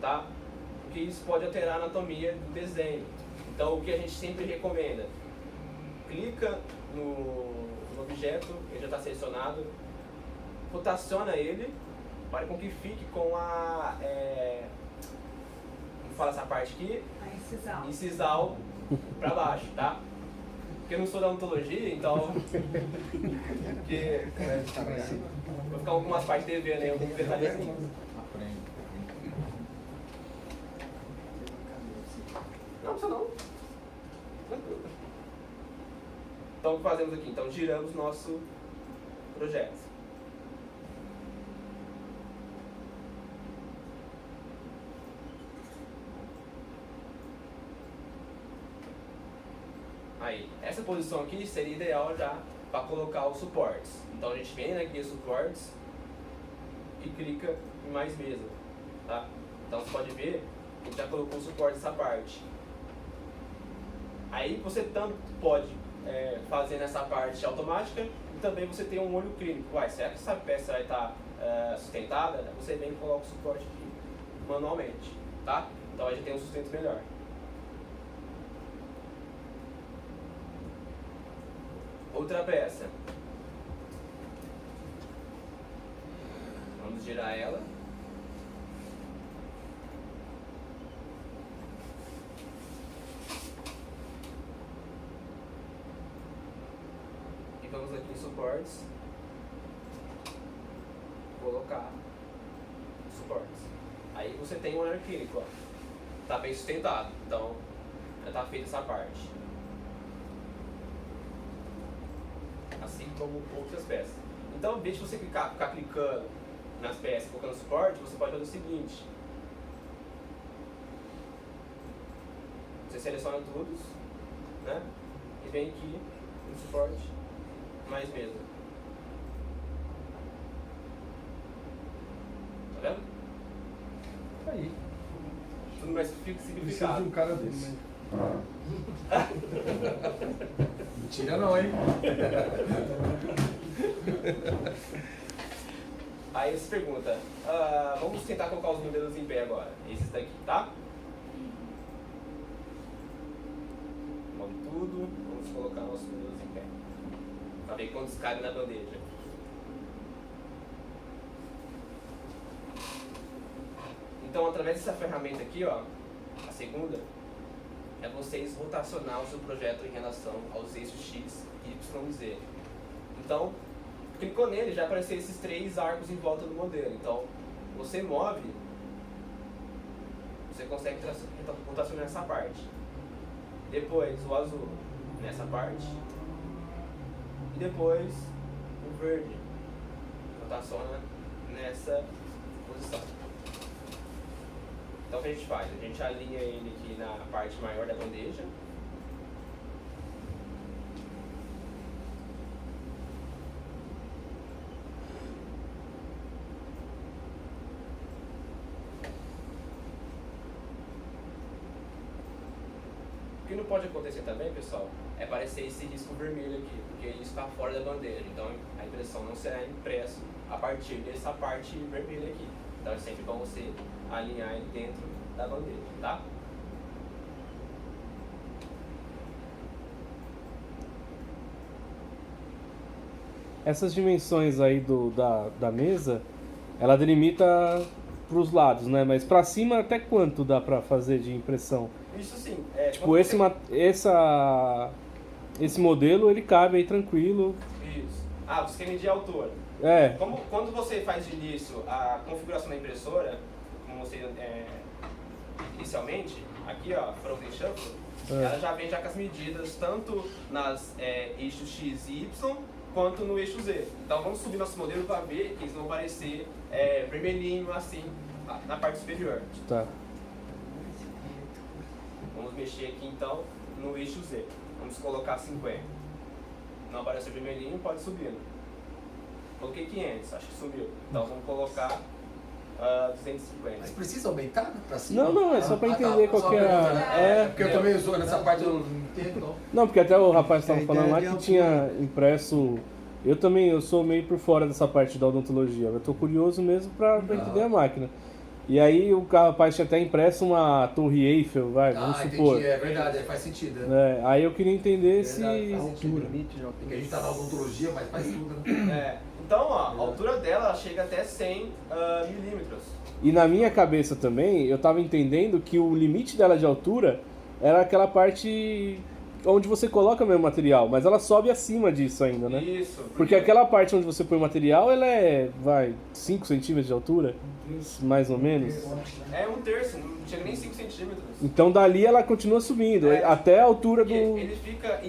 tá? Porque isso pode alterar a anatomia do desenho. Então, o que a gente sempre recomenda? Clica no objeto, ele já está selecionado, rotaciona ele, para com que fique com a... como fala essa parte aqui? A incisal para baixo, tá? Porque eu não sou da odontologia, então... vou ficar algumas partes devendo aí, alguns detalhezinhos. Não precisa não. Tranquilo. Então, o que fazemos aqui? Então, giramos nosso projeto. Aí, essa posição aqui seria ideal já para colocar os suportes. Então, a gente vem aqui em suportes e clica em mais mesa, tá? Então, você pode ver que a gente já colocou o suporte nessa parte. Aí, você tanto pode fazer nessa parte automática e também você tem um olho clínico. Será que essa peça vai estar sustentada? Você vem e coloca o suporte aqui manualmente, tá? Então, a gente tem um sustento melhor. Outra peça. Vamos girar ela. E vamos aqui em suportes. Colocar suportes. Aí você tem um olhar clínico, ó. Tá bem sustentado. Então, já tá feita essa parte. Assim como outras peças. Então, em vez de você ficar clicando nas peças, colocando suporte, você pode fazer o seguinte. Você seleciona todos, né? E vem aqui no suporte, mais mesa. Tá vendo? Aí. Tudo mais Precisa simplificado. de um cara desse. Mentira não, hein? Aí você pergunta, vamos tentar colocar os modelos em pé agora. Esses daqui, tá? Vamos tudo, vamos colocar nossos modelos em pé. Pra ver quantos cabem na bandeja. Então, através dessa ferramenta aqui, ó, a segunda, é vocês rotacionar o seu projeto em relação aos eixos X, Y e Z. Então, clicou nele, já apareceu esses 3 arcos em volta do modelo. Então, você move, você consegue rotacionar essa parte. Depois, o azul nessa parte. E depois, o verde rotaciona nessa posição. Então, o que a gente faz? A gente alinha ele aqui na parte maior da bandeja. O que não pode acontecer também, pessoal, é aparecer esse risco vermelho aqui, porque isso está fora da bandeja. Então, a impressão não será impresso a partir dessa parte vermelha aqui. Então, é sempre bom você alinhar ele dentro da bandeja, tá? Essas dimensões aí da mesa, ela delimita para os lados, né? Mas para cima até quanto dá para fazer de impressão? Isso sim. Tipo, esse modelo, ele cabe aí tranquilo. Isso. Você quer medir a altura. Quando você faz de início a configuração da impressora, como você inicialmente, aqui ó, front and shuffle, ela já vem já com as medidas tanto nas eixos X e Y quanto no eixo Z. Então vamos subir nosso modelo para ver que eles vão aparecer vermelhinho assim na parte superior. Tá. Vamos mexer aqui então no eixo Z. Vamos colocar 50. Não apareceu vermelhinho, pode subir. Coloquei 500, acho que subiu. Então vamos colocar 250. Mas precisa aumentar pra cima? Não, é só pra entender qual que é. Porque eu também uso nessa parte, eu não entendo. Não, porque até o rapaz estava falando lá que tinha impresso. Eu sou meio por fora dessa parte da odontologia. Eu tô curioso mesmo pra entender a máquina. E aí o rapaz tinha até impresso uma torre Eiffel, vamos supor. Entendi, é verdade, faz sentido. Né? Aí eu queria entender Verdade, se... faz sentido. Porque a gente tá na odontologia, mas faz tudo, né? Então, ó, a altura dela chega até 100 milímetros. E na minha cabeça também, eu tava entendendo que o limite dela de altura era aquela parte onde você coloca o mesmo material, mas ela sobe acima disso ainda, né? Isso. Porque aquela parte onde você põe o material, ela é, 5 centímetros de altura, mais ou menos. É um terço, não chega nem 5 centímetros. Então dali ela continua subindo, até a altura do... Ele fica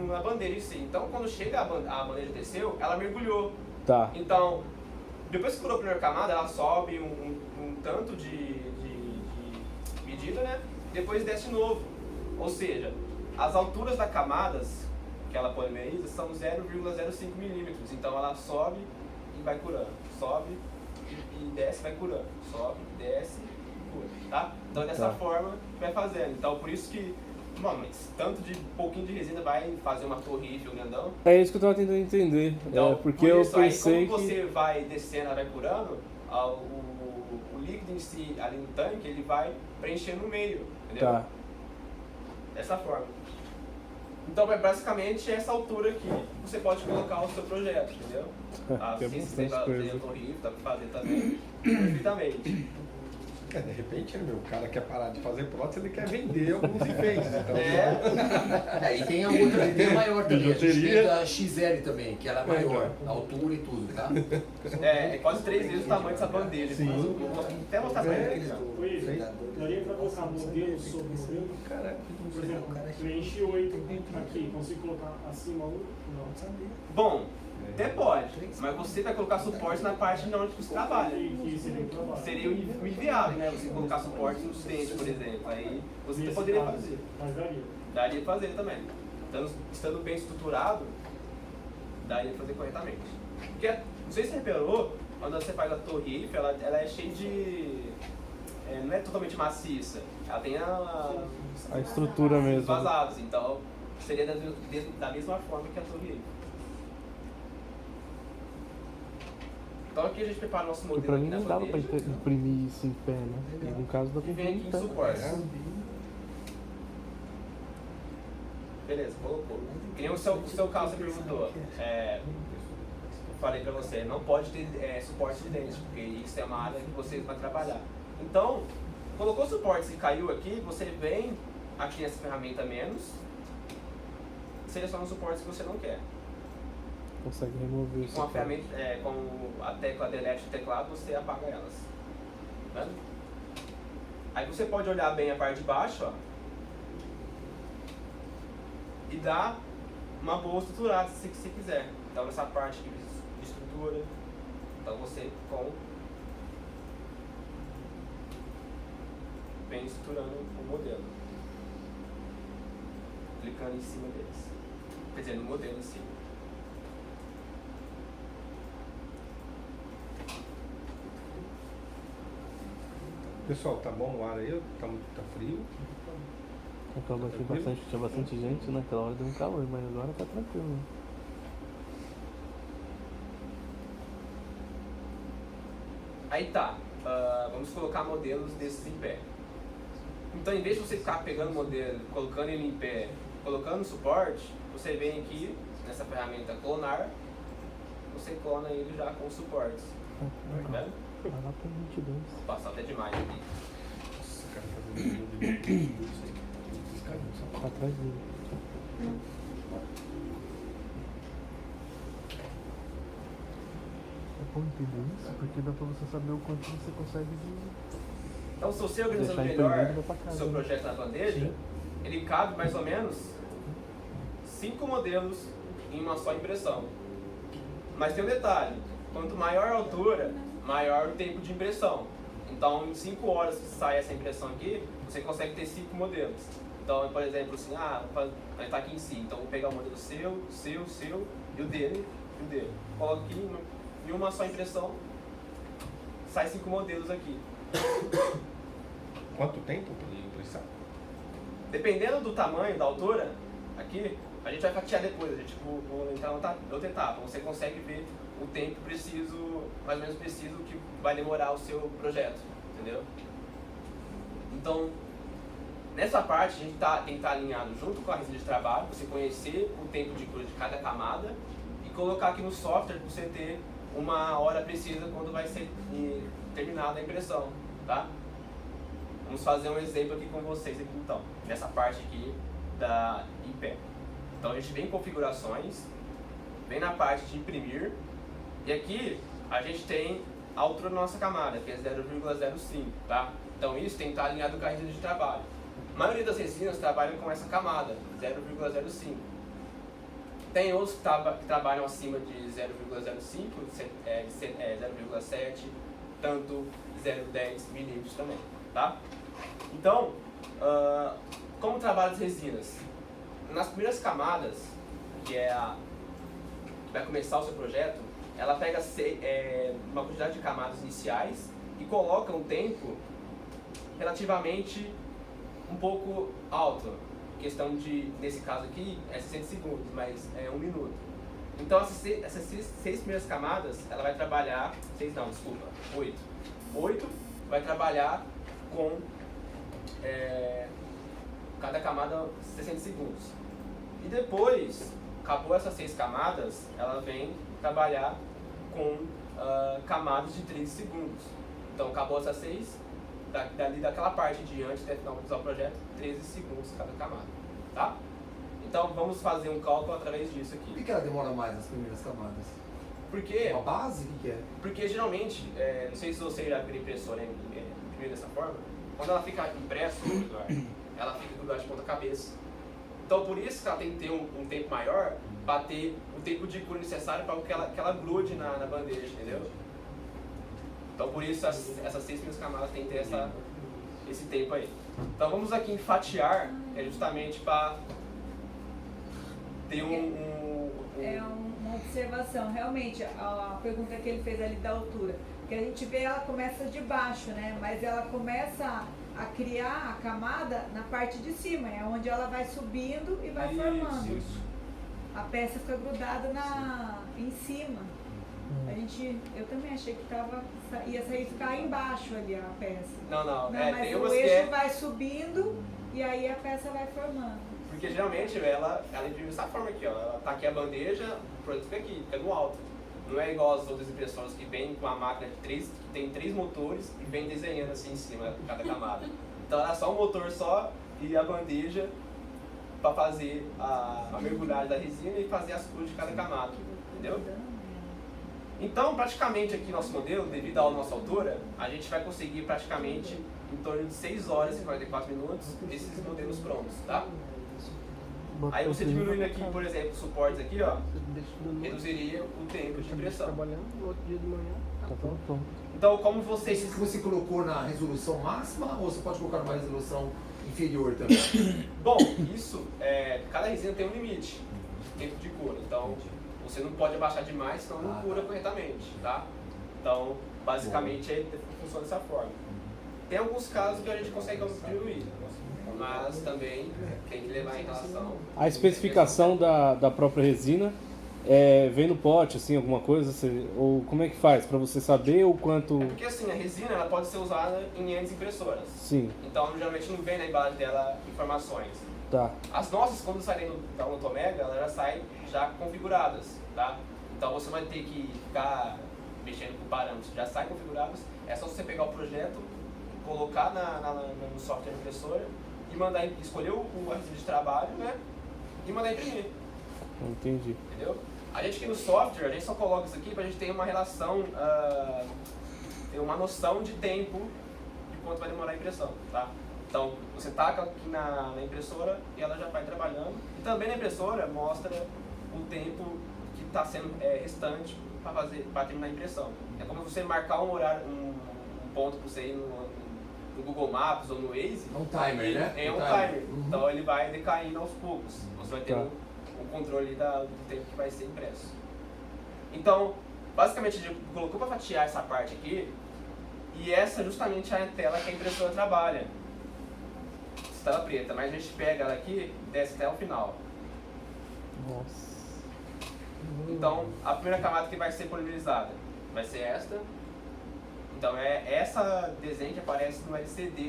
na bandeja em si. Então quando chega a bandeja desceu, ela mergulhou. Tá. Então, depois que furou a primeira camada, ela sobe um tanto de medida, né? Depois desce de novo. Ou seja, as alturas das camadas que ela polimeriza são 0,05 milímetros. Então ela sobe e vai curando. Sobe e desce e vai curando. Sobe, desce e cura. Tá? Então é dessa forma que vai fazendo. Então por isso que, mas tanto de pouquinho de resina vai fazer uma torre Eiffel grandão. É isso que eu tava tentando entender. Então, porque por isso, eu pensei aí, como você vai descendo, ela vai curando, o líquido em si ali no tanque, ele vai preencher no meio, entendeu? Tá. Dessa forma. Então é basicamente essa altura aqui que você pode colocar o seu projeto, entendeu? Que é Assim você bastante vai fazer coisa. a torre Eiffel, dá pra fazer também perfeitamente. De repente, o cara quer parar de fazer prótese, ele quer vender alguns enfeites. Então, e tem a outra, tem a maior também. A gente tem a XL também, que ela é maior, a altura e tudo, tá? É quase 3 vezes o tamanho dessa bandeja. Sim. Eu vou até mostrar pra ele aqui. Daria pra colocar modelo sobre modelo? Por exemplo, preenche 8 aqui, consigo colocar acima 1? Não sabia. Bom, até pode, mas você vai colocar suporte na parte de onde você trabalha. Que seria o trabalho. Seria o inviável, né? Você colocar suporte nos dentes, por exemplo. Aí você Nesse poderia caso, fazer. Mas daria. Daria pra fazer também. Estando bem estruturado, daria pra fazer corretamente. Porque, não sei se você reparou, quando você faz a torre Eiffel, ela é cheia de... não é totalmente maciça. Ela tem A estrutura mesmo. vazados, então seria da mesma forma que a torre Eiffel. Então aqui a gente prepara o nosso Porque modelo pra mim aqui não na dava pra bandeja. imprimir isso em pé, né? No caso da E vem aqui em suporte. Beleza, colocou. Que nem o seu caso você perguntou. Eu falei pra você, não pode ter suporte de dente, porque isso é uma área que você vai trabalhar. Então, colocou suporte e caiu aqui, você vem aqui nessa ferramenta menos, seleciona os suportes que você não quer. Consegue remover isso. Com a ferramenta, com a tecla delete do teclado, você apaga elas. Tá vendo? Aí você pode olhar bem a parte de baixo, ó, e dar uma boa estruturada se você quiser. Então essa parte aqui de estrutura, então você vem estruturando o modelo. Clicando em cima deles. Quer dizer, no modelo em si. Pessoal, tá bom o ar aí? Tá frio? Tinha bastante gente, né? Naquela hora deu um calor, mas agora tá tranquilo. Aí tá, vamos colocar modelos desses em pé. Então, em vez de você ficar pegando o modelo, colocando ele em pé, colocando suporte, você vem aqui nessa ferramenta clonar, você clona ele já com suportes. Tá vendo? Vai lá pra 22. Vou passar até demais aqui. Nossa, cara, fazendo Tá atrás dele. É bom entender isso, porque dá pra você saber o quanto você consegue Então, se você organizando deixar melhor imprimido, vai pra o casa, seu né? projeto na bandeja, ele cabe mais ou menos 5 modelos em uma só impressão. Mas tem um detalhe, quanto maior a altura, maior o tempo de impressão. Então, em 5 horas que sai essa impressão aqui, você consegue ter 5 modelos. Então, por exemplo, assim, vai estar aqui em si. Então, vou pegar o modelo seu, e o dele, Coloco aqui em uma só impressão, sai 5 modelos aqui. Quanto tempo para impressão? Dependendo do tamanho, da altura, aqui, a gente vai fatiar depois. A gente vou entrar na outra etapa. Você consegue ver o tempo preciso, mais ou menos preciso, que vai demorar o seu projeto. entendeu? Então, nessa parte a gente tem que estar alinhado junto com a resina de trabalho, você conhecer o tempo de cura de cada camada e colocar aqui no software para você ter uma hora precisa quando vai ser terminada a impressão, tá? Vamos fazer um exemplo aqui com vocês aqui então, nessa parte aqui da IPE. Então a gente vem em configurações, vem na parte de imprimir e aqui a gente tem a altura da nossa camada, que é 0,05, tá? Então isso tem que estar alinhado com a resina de trabalho. A maioria das resinas trabalham com essa camada, 0,05. Tem outros que trabalham acima de 0,05, 0,7, tanto 0,10 milímetros também, tá? Então, como trabalha as resinas? Nas primeiras camadas, que vai começar o seu projeto, ela pega uma quantidade de camadas iniciais e coloca um tempo relativamente um pouco alto. Questão de, nesse caso aqui, é 60 segundos, mas é 1 minuto. Então essas 6 primeiras camadas, ela vai trabalhar, 8. 8 vai trabalhar com cada camada 60 segundos. E depois, acabou essas 6 camadas, ela vem trabalhar com camadas de 13 segundos. Então acabou essas 6, daquela parte em diante, até finalizar o projeto, 13 segundos cada camada, tá? Então vamos fazer um cálculo através disso aqui. Por que ela demora mais nas primeiras camadas? Porque... Uma base? O que é? Porque geralmente, não sei se você já viu a impressora imprimir dessa forma, quando ela fica impressa no lugar, ela fica grudada de ponta cabeça. Então por isso que ela tem que ter um tempo maior para ter o tempo de cura necessário para que ela grude na bandeja, entendeu? Então por isso essas 6 primeiras camadas tem que ter esse tempo aí. Então vamos aqui em fatiar, justamente para ter uma observação, realmente, a pergunta que ele fez ali da altura, que a gente vê ela começa de baixo, né? Mas ela começa a criar a camada na parte de cima, é onde ela vai subindo e vai formando. Isso. A peça fica grudada em cima. Eu também achei que ia sair ficar embaixo ali a peça. Não, mas tem o umas eixo vai subindo e aí a peça vai formando. Porque geralmente ela imprime dessa forma aqui, ó. Ela tá aqui a bandeja, o produto fica aqui, fica no alto. Não é igual as outras impressoras que vem com a máquina que tem 3 motores e vem desenhando assim em cima de cada camada. Então era só um motor só e a bandeja para fazer a mergulhagem da resina e fazer as curas de cada camada, entendeu? Então, praticamente aqui nosso modelo, devido à nossa altura, a gente vai conseguir praticamente em torno de 6 horas e 44 minutos esses modelos prontos, tá? Aí você diminuindo aqui, por exemplo, os suportes aqui, ó, reduziria o tempo de impressão. Então, como Você colocou na resolução máxima ou você pode colocar numa resolução inferior também? Bom, isso, cada resina tem um limite de tempo de cura, então você não pode abaixar demais, senão não cura corretamente, tá? Então, basicamente, funciona dessa forma. Tem alguns casos que a gente consegue diminuir, mas também tem que levar em relação... A especificação da própria resina vem no pote, assim, alguma coisa? Ou como é que faz? Para você saber o quanto... É porque assim, a resina ela pode ser usada em N impressoras. Sim. Então, geralmente não vem na embalagem dela informações. Tá. As nossas, quando saírem da Lutomega, elas já saem já configuradas, tá? Então você vai ter que ficar mexendo com parâmetros, já saem configurados. É só você pegar o projeto, colocar no software da impressora e mandar escolher a resina de trabalho, né? E mandar imprimir. Entendi. Entendeu? A gente aqui no software, a gente só coloca isso aqui pra gente ter uma relação, ter uma noção de tempo de quanto vai demorar a impressão, tá? Então, você taca aqui na impressora e ela já vai trabalhando. E também na impressora mostra o tempo que está sendo restante para terminar a impressão. É como você marcar um horário, um ponto para você ir no Google Maps ou no Waze. É um timer, né? É um timer. Uhum. Então ele vai decaindo aos poucos. Você vai ter um controle do tempo que vai ser impresso. Então, basicamente, a gente colocou para fatiar essa parte aqui. E essa justamente é a tela que a impressora trabalha. Tela preta, mas a gente pega ela aqui e desce até o final. Nossa. Então, a primeira camada que vai ser polimerizada vai ser esta. Então é essa desenho que aparece no LCD